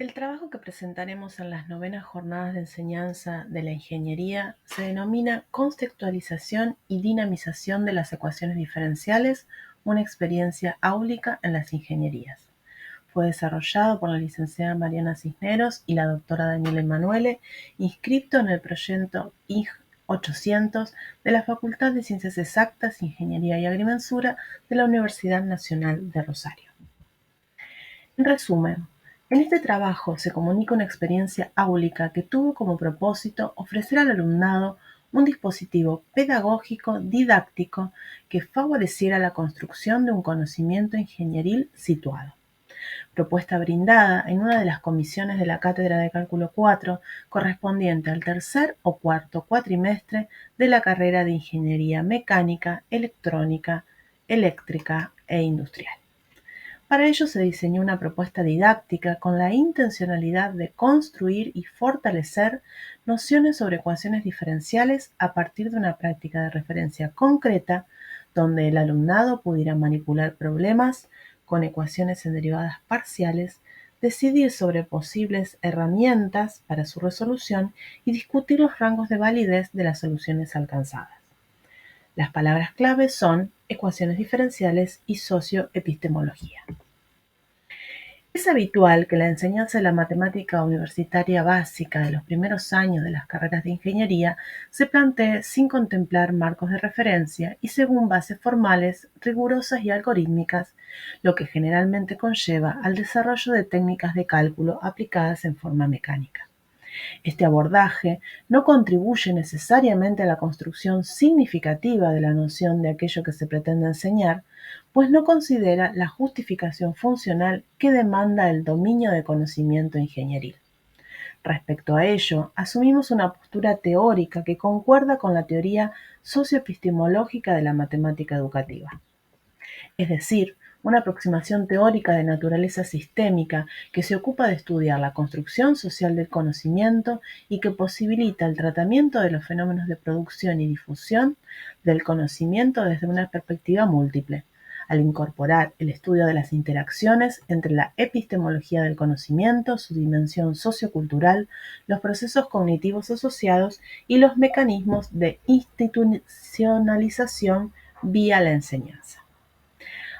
El trabajo que presentaremos en las novenas jornadas de enseñanza de la ingeniería se denomina Conceptualización y dinamización de las ecuaciones diferenciales, una experiencia áulica en las ingenierías. Fue desarrollado por la licenciada Mariana Cisneros y la doctora Daniela Emanuele, inscripto en el proyecto IG 800 de la Facultad de Ciencias Exactas, Ingeniería y Agrimensura de la Universidad Nacional de Rosario. En resumen, en este trabajo se comunica una experiencia áulica que tuvo como propósito ofrecer al alumnado un dispositivo pedagógico didáctico que favoreciera la construcción de un conocimiento ingenieril situado. Propuesta brindada en una de las comisiones de la Cátedra de Cálculo 4 correspondiente al tercer o cuarto cuatrimestre de la carrera de Ingeniería Mecánica, Electrónica, Eléctrica e Industrial. Para ello se diseñó una propuesta didáctica con la intencionalidad de construir y fortalecer nociones sobre ecuaciones diferenciales a partir de una práctica de referencia concreta donde el alumnado pudiera manipular problemas con ecuaciones en derivadas parciales, decidir sobre posibles herramientas para su resolución y discutir los rangos de validez de las soluciones alcanzadas. Las palabras clave son ecuaciones diferenciales y socioepistemología. Es habitual que la enseñanza de la matemática universitaria básica de los primeros años de las carreras de ingeniería se plantee sin contemplar marcos de referencia y según bases formales, rigurosas y algorítmicas, lo que generalmente conlleva al desarrollo de técnicas de cálculo aplicadas en forma mecánica. Este abordaje no contribuye necesariamente a la construcción significativa de la noción de aquello que se pretende enseñar, pues no considera la justificación funcional que demanda el dominio de conocimiento ingenieril. Respecto a ello, asumimos una postura teórica que concuerda con la teoría socioepistemológica de la matemática educativa. Es decir, una aproximación teórica de naturaleza sistémica que se ocupa de estudiar la construcción social del conocimiento y que posibilita el tratamiento de los fenómenos de producción y difusión del conocimiento desde una perspectiva múltiple, al incorporar el estudio de las interacciones entre la epistemología del conocimiento, su dimensión sociocultural, los procesos cognitivos asociados y los mecanismos de institucionalización vía la enseñanza.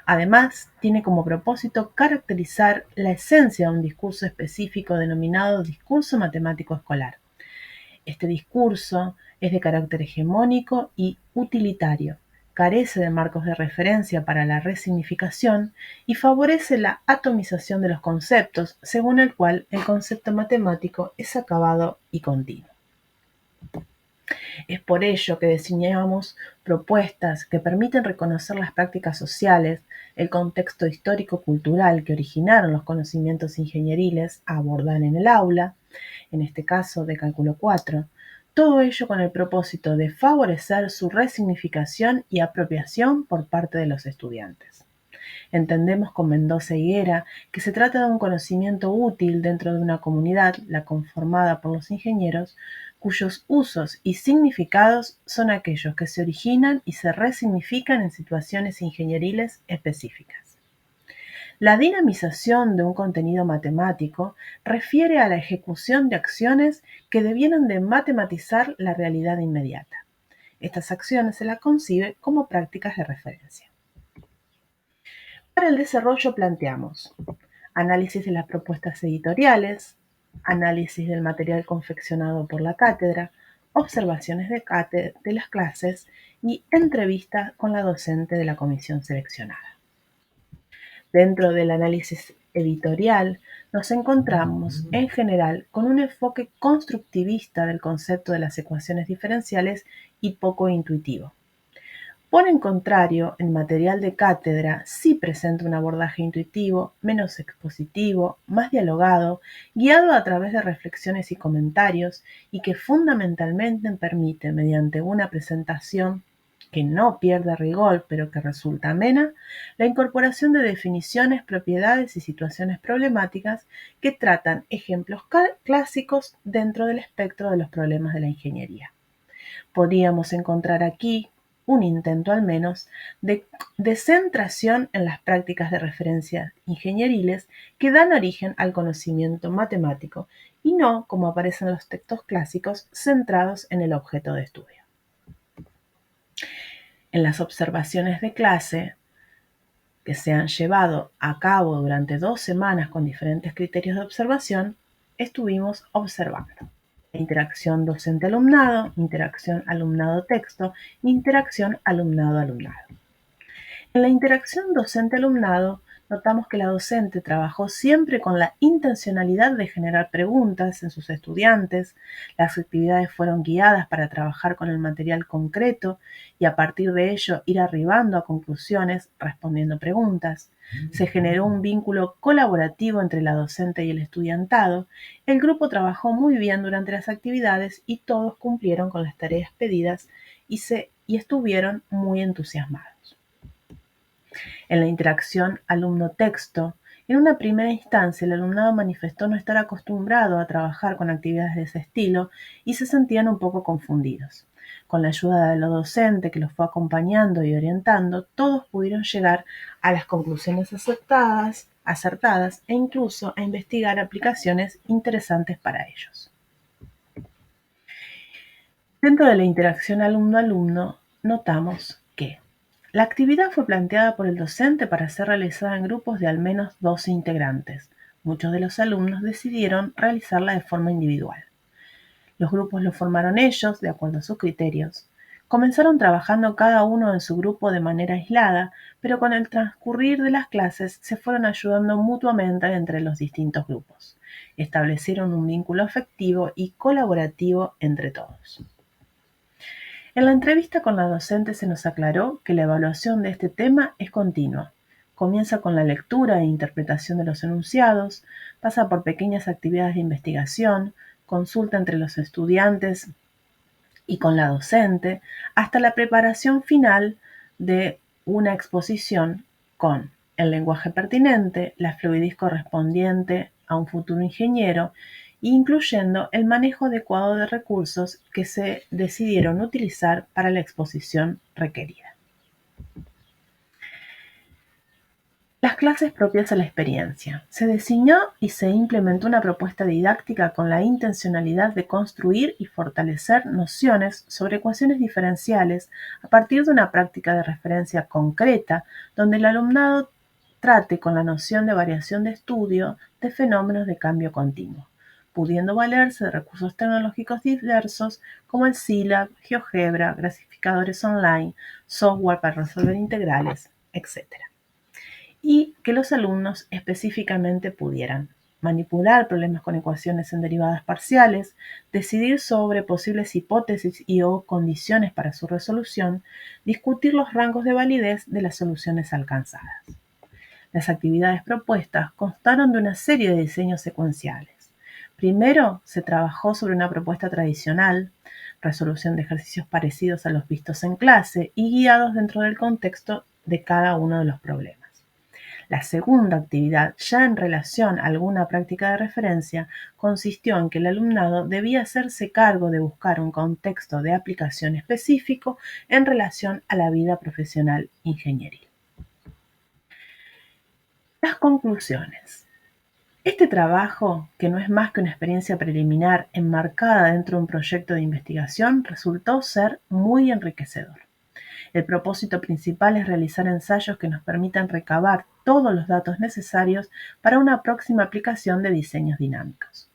Además, tiene como propósito caracterizar la esencia de un discurso específico denominado discurso matemático escolar. Este discurso es de carácter hegemónico y utilitario, carece de marcos de referencia para la resignificación y favorece la atomización de los conceptos, según el cual el concepto matemático es acabado y continuo. Es por ello que diseñamos propuestas que permiten reconocer las prácticas sociales, el contexto histórico-cultural que originaron los conocimientos ingenieriles a abordar en el aula, en este caso de Cálculo 4, todo ello con el propósito de favorecer su resignificación y apropiación por parte de los estudiantes. Entendemos con Mendoza Higuera que se trata de un conocimiento útil dentro de una comunidad, la conformada por los ingenieros, cuyos usos y significados son aquellos que se originan y se resignifican en situaciones ingenieriles específicas. La dinamización de un contenido matemático refiere a la ejecución de acciones que debieran de matematizar la realidad inmediata. Estas acciones se las concibe como prácticas de referencia. Para el desarrollo planteamos análisis de las propuestas editoriales, análisis del material confeccionado por la cátedra, observaciones de las clases y entrevistas con la docente de la comisión seleccionada. Dentro del análisis editorial nos encontramos, en general, con un enfoque constructivista del concepto de las ecuaciones diferenciales y poco intuitivo. Por el contrario, el material de cátedra sí presenta un abordaje intuitivo, menos expositivo, más dialogado, guiado a través de reflexiones y comentarios y que fundamentalmente permite, mediante una presentación que no pierde rigor pero que resulta amena, la incorporación de definiciones, propiedades y situaciones problemáticas que tratan ejemplos clásicos dentro del espectro de los problemas de la ingeniería. Podríamos encontrar aquí un intento al menos, de centración en las prácticas de referencia ingenieriles que dan origen al conocimiento matemático y no, como aparece en los textos clásicos, centrados en el objeto de estudio. En las observaciones de clase que se han llevado a cabo durante 2 semanas con diferentes criterios de observación, estuvimos observando la interacción docente-alumnado, interacción alumnado-texto, interacción alumnado-alumnado. En la interacción docente-alumnado, notamos que la docente trabajó siempre con la intencionalidad de generar preguntas en sus estudiantes, las actividades fueron guiadas para trabajar con el material concreto y a partir de ello ir arribando a conclusiones respondiendo preguntas. Se generó un vínculo colaborativo entre la docente y el estudiantado, el grupo trabajó muy bien durante las actividades y todos cumplieron con las tareas pedidas y estuvieron muy entusiasmados. En la interacción alumno-texto, en una primera instancia el alumnado manifestó no estar acostumbrado a trabajar con actividades de ese estilo y se sentían un poco confundidos. Con la ayuda de la docente que los fue acompañando y orientando, todos pudieron llegar a las conclusiones acertadas e incluso a investigar aplicaciones interesantes para ellos. Dentro de la interacción alumno-alumno, notamos que la actividad fue planteada por el docente para ser realizada en grupos de al menos 12 integrantes. Muchos de los alumnos decidieron realizarla de forma individual. Los grupos los formaron ellos, de acuerdo a sus criterios. Comenzaron trabajando cada uno en su grupo de manera aislada, pero con el transcurrir de las clases se fueron ayudando mutuamente entre los distintos grupos. Establecieron un vínculo afectivo y colaborativo entre todos. En la entrevista con la docente se nos aclaró que la evaluación de este tema es continua. Comienza con la lectura e interpretación de los enunciados, pasa por pequeñas actividades de investigación, consulta entre los estudiantes y con la docente, hasta la preparación final de una exposición con el lenguaje pertinente, la fluidez correspondiente a un futuro ingeniero, incluyendo el manejo adecuado de recursos que se decidieron utilizar para la exposición requerida. Las clases propias a la experiencia. Se diseñó y se implementó una propuesta didáctica con la intencionalidad de construir y fortalecer nociones sobre ecuaciones diferenciales a partir de una práctica de referencia concreta, donde el alumnado trate con la noción de variación de estudio de fenómenos de cambio continuo, pudiendo valerse de recursos tecnológicos diversos como el Scilab, GeoGebra, clasificadores online, software para resolver integrales, etc. Y que los alumnos específicamente pudieran manipular problemas con ecuaciones en derivadas parciales, decidir sobre posibles hipótesis y o condiciones para su resolución, discutir los rangos de validez de las soluciones alcanzadas. Las actividades propuestas constaron de una serie de diseños secuenciales. Primero, se trabajó sobre una propuesta tradicional, resolución de ejercicios parecidos a los vistos en clase y guiados dentro del contexto de cada uno de los problemas. La segunda actividad, ya en relación a alguna práctica de referencia, consistió en que el alumnado debía hacerse cargo de buscar un contexto de aplicación específico en relación a la vida profesional ingenieril. Las conclusiones. Este trabajo, que no es más que una experiencia preliminar enmarcada dentro de un proyecto de investigación, resultó ser muy enriquecedor. El propósito principal es realizar ensayos que nos permitan recabar todos los datos necesarios para una próxima aplicación de diseños dinámicos.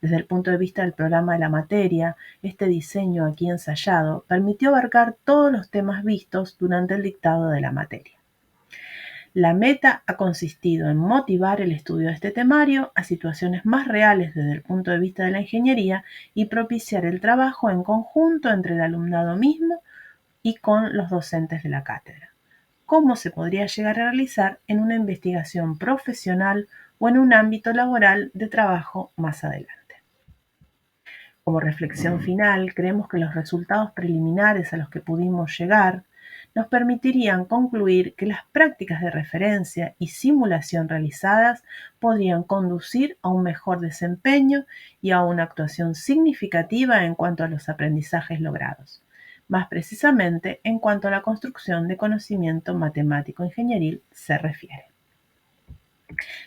Desde el punto de vista del programa de la materia, este diseño aquí ensayado permitió abarcar todos los temas vistos durante el dictado de la materia. La meta ha consistido en motivar el estudio de este temario a situaciones más reales desde el punto de vista de la ingeniería y propiciar el trabajo en conjunto entre el alumnado mismo y con los docentes de la cátedra. ¿Cómo se podría llegar a realizar en una investigación profesional o en un ámbito laboral de trabajo más adelante? Como reflexión final, creemos que los resultados preliminares a los que pudimos llegar nos permitirían concluir que las prácticas de referencia y simulación realizadas podrían conducir a un mejor desempeño y a una actuación significativa en cuanto a los aprendizajes logrados. más precisamente en cuanto a la construcción de conocimiento matemático ingenieril se refiere.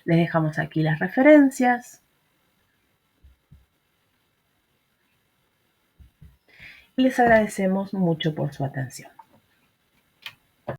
Les dejamos aquí las referencias y les agradecemos mucho por su atención.